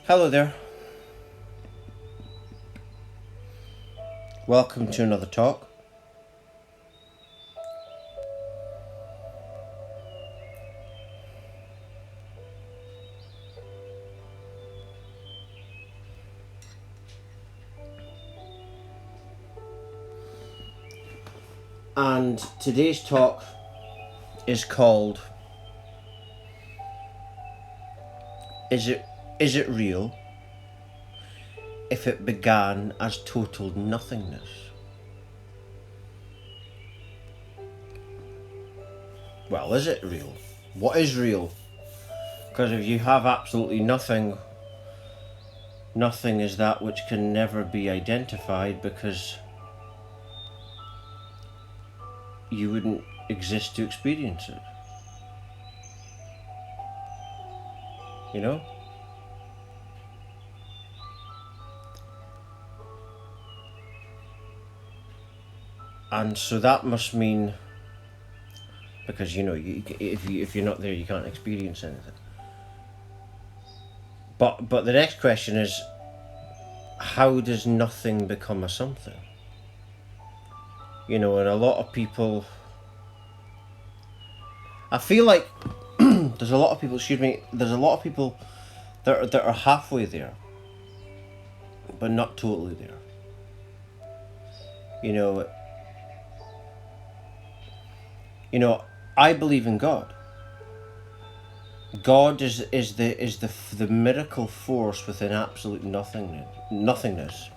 Hello there. Welcome to another talk. And today's talk is called Is it real if it began as total nothingness? Well, is it real? What is real? Because if you have absolutely nothing, nothing is that which can never be identified, because you wouldn't exist to experience it. You know? And so that must mean, because if you're not there, you can't experience anything. But the next question is, how does nothing become a something? And a lot of people, I feel like there's a lot of people that are halfway there, but not totally there. I believe in God. God is the miracle force within absolute nothingness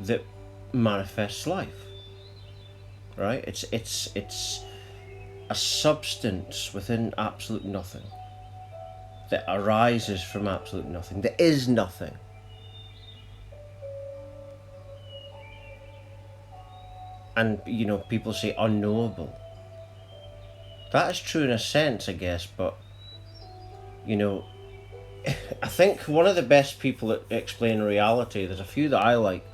that manifests life. Right? It's a substance within absolute nothing that arises from absolute nothing. There is nothing. And people say unknowable. That is true in a sense, I guess, but I think one of the best people that explain reality, there's a few that I like.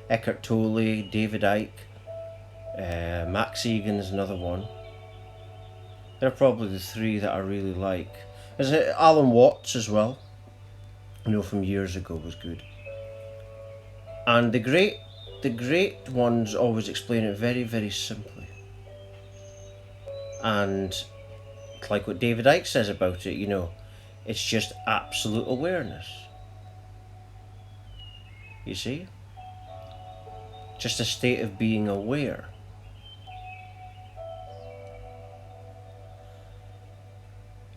Eckhart Tolle, David Icke, Max Egan's another one. They're probably the three that I really like. There's Alan Watts as well, from years ago, was good. And the great ones always explain it very, very simply. And like what David Icke says about it, it's just absolute awareness. You see? Just a state of being aware.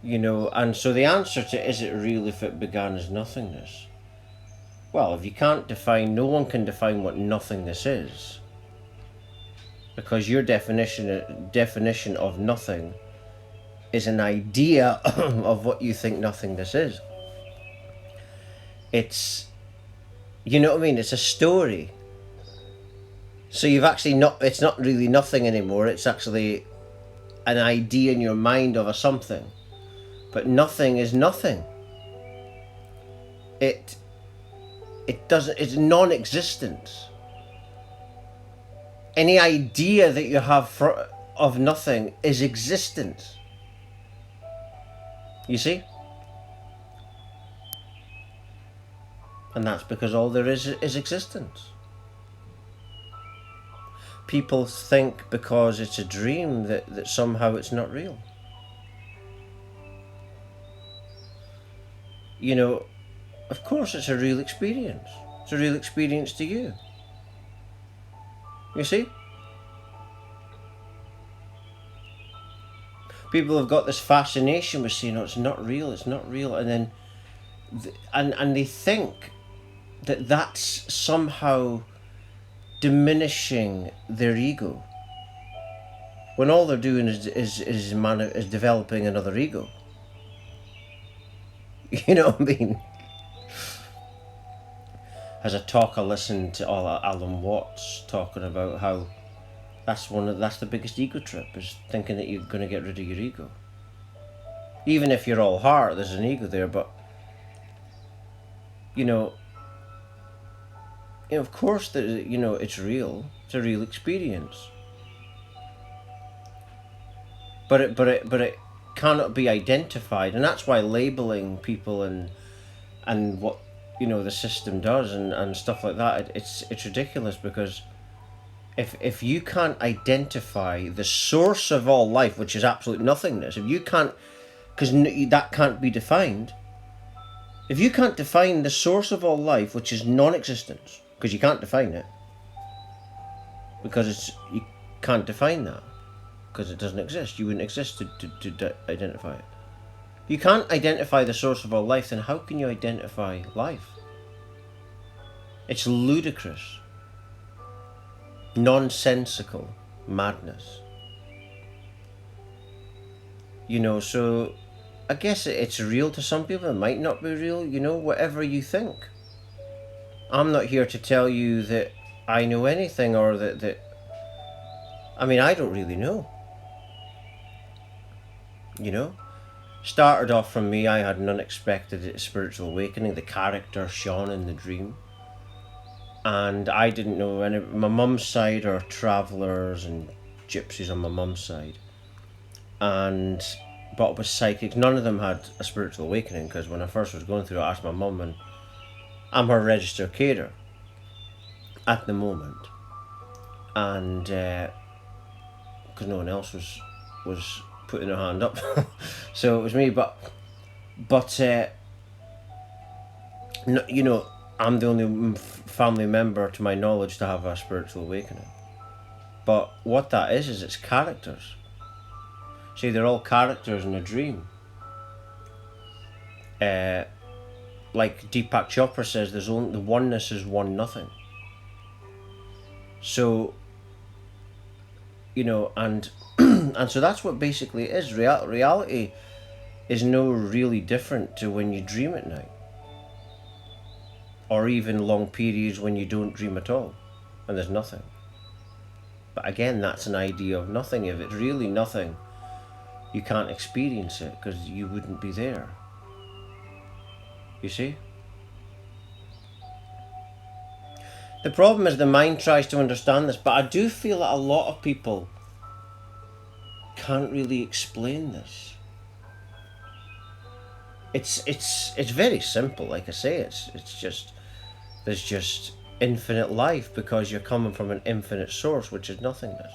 And so the answer to is it real if it began as nothingness? Well, if you can't define, no one can define what nothingness is. Because your definition of nothing is an idea of what you think nothingness is. It's, it's a story. So you've actually it's not really nothing anymore, it's actually an idea in your mind of a something. But nothing is nothing. It's non-existent. Any idea that you have of nothing is existence. You see? And that's because all there is existence. People think because it's a dream that somehow it's not real. Of course it's a real experience. It's a real experience to you. You see? People have got this fascination with saying, it's not real, and then and they think that that's somehow diminishing their ego, when all they're doing is developing another ego. You know what I mean? As a talk, I listened to Alan Watts talking about how that's the biggest ego trip, is thinking that you're going to get rid of your ego. Even if you're all heart, there's an ego there, but of course that it's real. It's a real experience. But it cannot be identified, and that's why labeling people and what the system does and stuff like that, it's ridiculous, because if you can't identify the source of all life, which is absolute nothingness, if you can't, because that can't be defined, if you can't define the source of all life, which is non-existence, because you can't define it, because you can't define that, because it doesn't exist, you wouldn't exist to identify it. If you can't identify the source of all life, then how can you identify life? It's ludicrous, nonsensical madness. So I guess it's real to some people, it might not be real, whatever you think. I'm not here to tell you that I know anything, or that I don't really know. Started off from me, I had an unexpected spiritual awakening, the character Sean in the dream. And I didn't know any. My mum's side are travellers and gypsies on my mum's side. And brought up with psychics. None of them had a spiritual awakening, because when I first was going through it, I asked my mum, and I'm her registered carer at the moment. And because no one else was putting their hand up, so it was me. But I'm the only family member, to my knowledge, to have a spiritual awakening. But what that is it's characters. See, they're all characters in a dream. Like Deepak Chopra says, the oneness is one nothing. So, and and so that's what basically it is. Reality is no really different to when you dream at night, or even long periods when you don't dream at all and there's nothing. But again, that's an idea of nothing. If it's really nothing, you can't experience it, because you wouldn't be there. You see? The problem is the mind tries to understand this, but I do feel that a lot of people can't really explain this. It's very simple. Like I say, it's just, there's just infinite life, because you're coming from an infinite source, which is nothingness.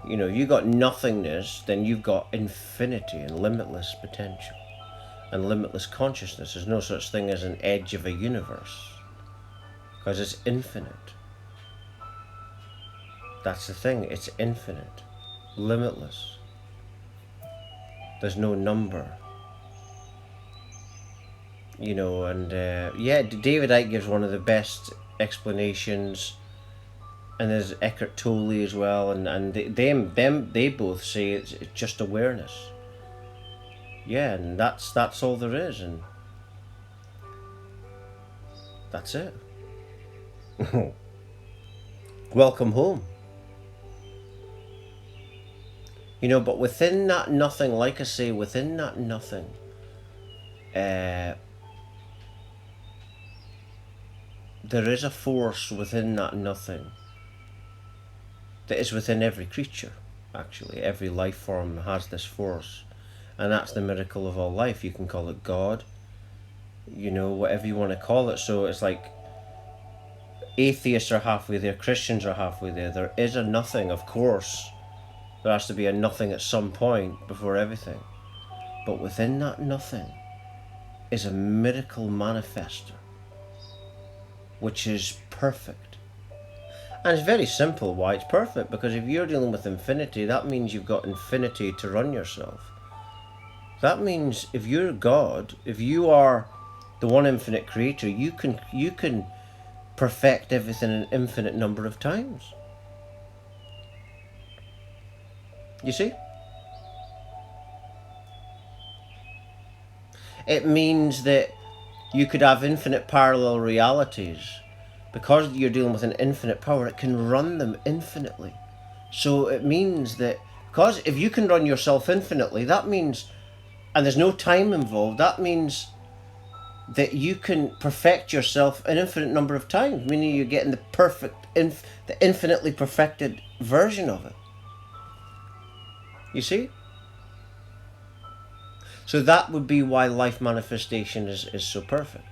You got nothingness, then you've got infinity and limitless potential and limitless consciousness. There's no such thing as an edge of a universe, because it's infinite. That's the thing, it's infinite, limitless. There's no number. And David Icke gives one of the best explanations, and there's Eckhart Tolle as well, and they both say it's just awareness. Yeah, and that's all there is, and that's it. Welcome home. But within that nothing, like I say, within that nothing, there is a force within that nothing that is within every creature, actually. Every life form has this force, and that's the miracle of all life. You can call it God, whatever you want to call it. So it's like atheists are halfway there, Christians are halfway there. There is a nothing, of course. There has to be a nothing at some point before everything. But within that nothing is a miracle manifester, which is perfect. And it's very simple why it's perfect, because if you're dealing with infinity, that means you've got infinity to run yourself. That means if you're God, if you are the one infinite creator, you can perfect everything an infinite number of times. You see? It means that you could have infinite parallel realities. Because you're dealing with an infinite power, it can run them infinitely. So it means that, because if you can run yourself infinitely, that means, and there's no time involved, that means that you can perfect yourself an infinite number of times, meaning you're getting the perfect, the infinitely perfected version of it. You see? So that would be why life manifestation is so perfect.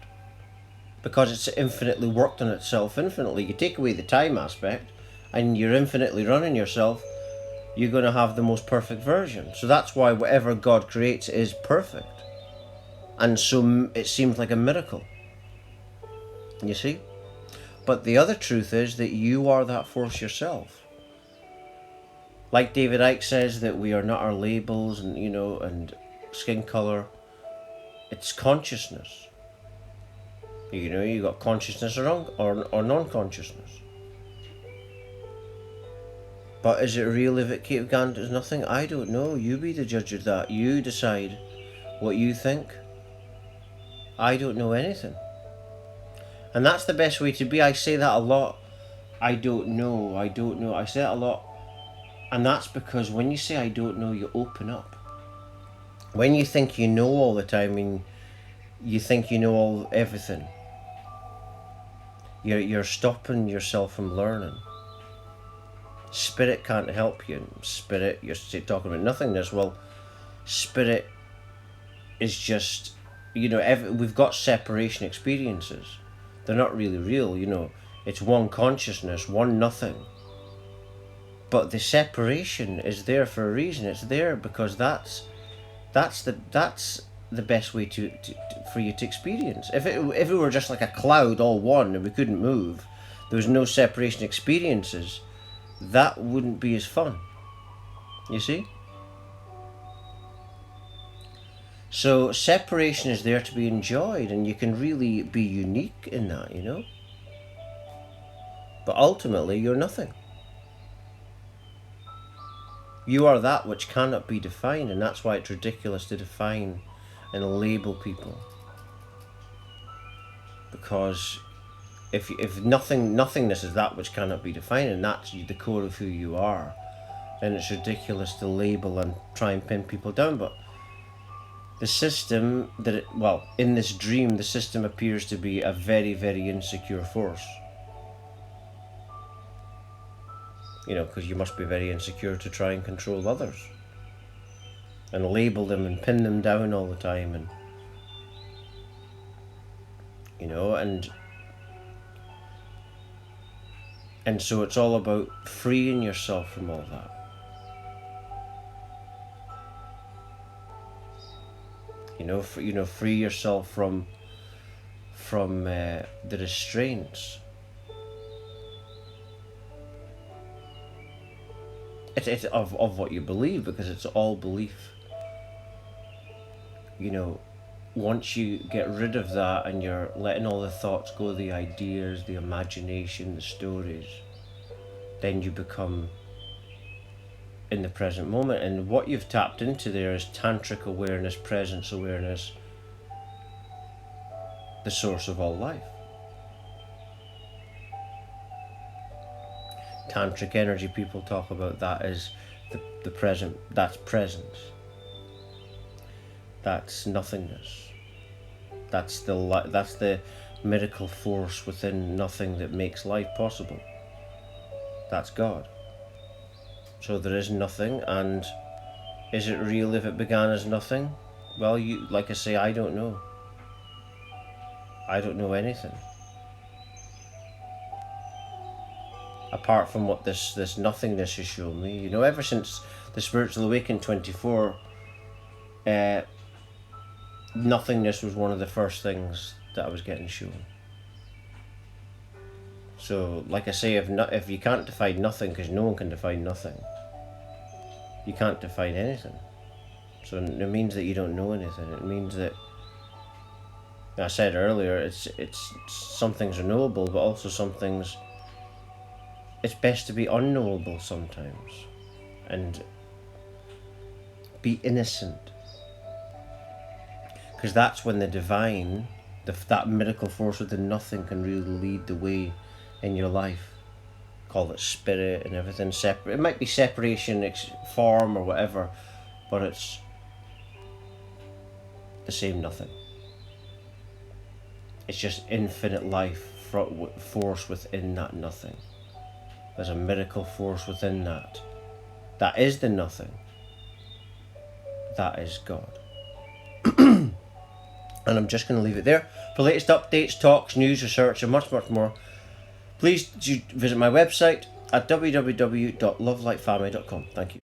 Because it's infinitely worked on itself infinitely. You take away the time aspect and you're infinitely running yourself, you're going to have the most perfect version. So that's why whatever God creates is perfect. And so it seems like a miracle. You see? But the other truth is that you are that force yourself. Like David Icke says, that we are not our labels and, and skin color. It's consciousness. You got consciousness or non-consciousness. But is it real if it began as nothing? I don't know. You be the judge of that. You decide what you think. I don't know anything. And that's the best way to be. I say that a lot. I don't know. I don't know. I say that a lot. And that's because when you say I don't know, you open up. When you think you know all the time and you think you know everything, you're stopping yourself from learning. Spirit can't help you. Spirit, you're talking about nothingness. Well, spirit is just, we've got separation experiences. They're not really real, it's one consciousness, one nothing. But the separation is there for a reason. It's there because that's the best way for you to experience. If it were just like a cloud, all one, and we couldn't move, there was no separation experiences, that wouldn't be as fun. You see? So separation is there to be enjoyed, and you can really be unique in that, But ultimately, you're nothing. You are that which cannot be defined, and that's why it's ridiculous to define and label people. Because if nothingness is that which cannot be defined, and that's the core of who you are, then it's ridiculous to label and try and pin people down. But the system in this dream, the system appears to be a very, very insecure force. Because you must be very insecure to try and control others and label them and pin them down all the time, and so it's all about freeing yourself from all that. Free yourself from the restraints. It's of what you believe, because it's all belief. Once you get rid of that and you're letting all the thoughts go, the ideas, the imagination, the stories, then you become in the present moment. And what you've tapped into there is tantric awareness, presence awareness, the source of all life. Tantric energy people talk about that as the present. That's presence. That's nothingness. That's the miracle force within nothing that makes life possible. That's God. So there is nothing, and is it real if it began as nothing? Well, like I say, I don't know. I don't know anything. Apart from what this nothingness has shown me. Ever since the Spiritual Awakening 24, nothingness was one of the first things that I was getting shown. So, like I say, if you can't define nothing, because no one can define nothing, you can't define anything. So it means that you don't know anything. It means that, I said earlier, it's some things are knowable, but also some things, it's best to be unknowable sometimes and be innocent, because that's when the divine, that miracle force within nothing, can really lead the way in your life. Call it spirit and everything separate. It might be separation form or whatever, but it's the same nothing. It's just infinite life force within that nothing. There's a miracle force within that. That is the nothing. That is God. And I'm just going to leave it there. For latest updates, talks, news, research, and much, much more, please visit my website at www.lovelightfamily.com. Thank you.